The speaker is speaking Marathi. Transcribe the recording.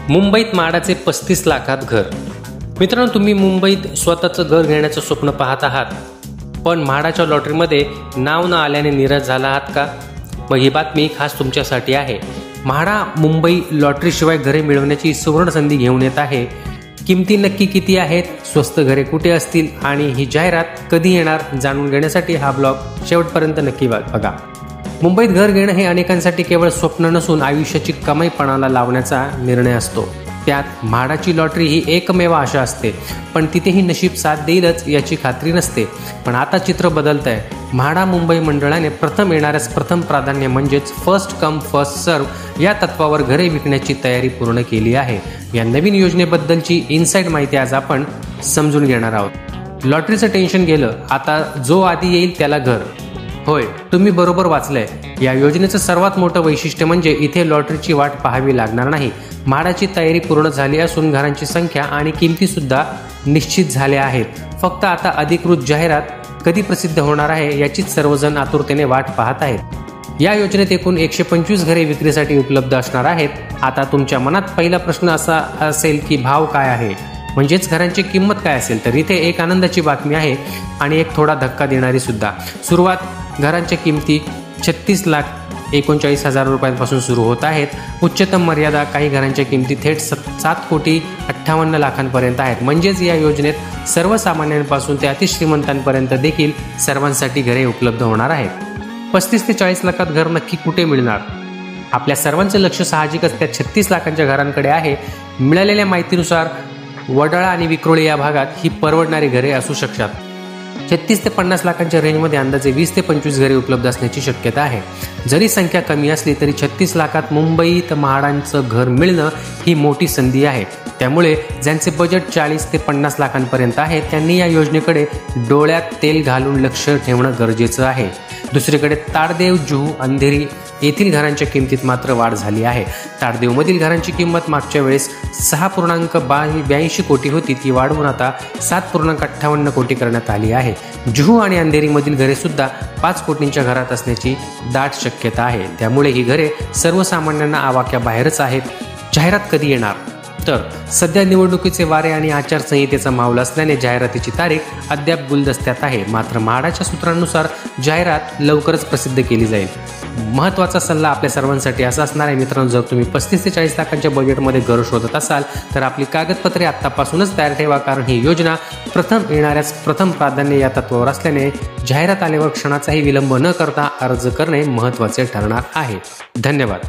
मुंबईत म्हाडाचे 35 लाखात घर. मित्रांनो, तुम्ही मुंबईत स्वतःचं घर घेण्याचं स्वप्न पाहत आहात, पण म्हाडाच्या लॉटरीमध्ये नाव न आल्याने निराश झाला आहात का? मग ही बातमी खास तुमच्यासाठी आहे. म्हाडा मुंबई लॉटरीशिवाय घरे मिळवण्याची सुवर्ण संधी घेऊन येत आहे. किमती नक्की किती आहेत, स्वस्त घरे कुठे असतील आणि ही जाहिरात कधी येणार जाणून घेण्यासाठी हा ब्लॉग शेवटपर्यंत नक्की बघा. मुंबईत घर घेणं हे अनेकांसाठी केवळ स्वप्न नसून आयुष्याची कमाई पणाला लावण्याचा निर्णय असतो. त्यात म्हाडाची लॉटरी ही एकमेव आशा असते, पण तिथेही नशीब साथ देईलच याची खात्री नसते. पण आता चित्र बदलत आहे. म्हाडा मुंबई मंडळाने प्रथम येणाऱ्यास प्रथम प्राधान्य म्हणजेच फर्स्ट कम फर्स्ट सर्व या तत्वावर घरे विकण्याची तयारी पूर्ण केली आहे. या नवीन योजनेबद्दलची इनसाईड माहिती आज आपण समजून घेणार आहोत. लॉटरीचं टेन्शन गेलं, आता जो आधी येईल त्याला घर. होय, तुम्ही बरोबर वाचलंय. या योजनेचं सर्वात मोठं वैशिष्ट्य म्हणजे इथे लॉटरीची वाट पाहावी लागणार नाही. म्हाडाची तयारी पूर्ण झाली असून घरांची संख्या आणि किमती सुद्धा निश्चित झाल्या आहेत. फक्त आता अधिकृत जाहिरात कधी प्रसिद्ध होणार आहे याचीच सर्वजण आतुरतेने वाट पाहत आहेत. या योजनेत एकूण 125 घरे विक्रीसाठी उपलब्ध असणार आहेत. आता तुमच्या मनात पहिला प्रश्न असा असेल की भाव काय आहे, म्हणजेच घरांची किंमत काय असेल. तर इथे एक आनंदाची बातमी आहे आणि एक थोडा धक्का देणारी सुद्धा. सुरुवात घरांच्या किमती 36,39,000 रुपयांपासून सुरू होत आहेत. उच्चतम मर्यादा काही घरांच्या किमती थेट 7,58,00,000 आहेत. म्हणजेच या योजनेत सर्वसामान्यांपासून ते अतिश्रीमंतांपर्यंत देखील सर्वांसाठी घरे उपलब्ध होणार आहेत. 35 ते 40 लाखात घर नक्की कुठे मिळणार? आपल्या सर्वांचं लक्ष साहजिकच त्या 36 लाखांच्या घरांकडे आहे. मिळालेल्या माहितीनुसार वडाळा आणि विक्रोळी या भागात ही परवडणारी घरे असू शकतात. 36 ते 50 लाखांच्या रेंजमध्ये अंदाजे 20 ते 25 घरे उपलब्ध असण्याची शक्यता आहे. जरी संख्या कमी असली तरी 36 लाखात मुंबईत म्हाडांचं घर मिळणं ही मोठी संधी आहे. त्यामुळे ज्यांचे बजेट 40 ते 50 लाखांपर्यंत आहे त्यांनी या योजनेकडे डोळ्यात तेल घालून लक्ष ठेवणं गरजेचं आहे. दुसरीकडे ताडदेव, जुहू, अंधेरी येथील घरांच्या किमतीत मात्र वाढ झाली आहे. ताडदेवमधील घरांची किंमत मागच्या वेळेस 6.82 कोटी होती, ती वाढवून आता 7.58 कोटी करण्यात आली आहे. जुहू आणि अंधेरीमधील घरे सुद्धा 5 कोटींच्या घरात असण्याची दाट शक्यता आहे. त्यामुळे ही घरे सर्वसामान्यांना आवाक्याबाहेरच आहेत. जाहिरात कधी येणार? तर सध्या निवडणुकीचे वारे आणि आचारसंहितेचा माहोल असल्याने जाहिरातीची तारीख अद्याप गुलदस्त्यात आहे. मात्र म्हाडाच्या सूत्रांनुसार जाहिरात लवकरच प्रसिद्ध केली जाईल. महत्त्वाचा सल्ला आपल्या सर्वांसाठी असा असणार आहे मित्रांनो, जर तुम्ही 35 ते 40 लाखांच्या बजेटमध्ये घर शोधत असाल तर आपली कागदपत्रे आत्तापासूनच तयार ठेवा, कारण ही योजना प्रथम येणाऱ्यास प्रथम प्राधान्य या तत्वावर असल्याने जाहिरात आल्यावर क्षणाचाही विलंब न करता अर्ज करणे महत्त्वाचे ठरणार आहे. धन्यवाद.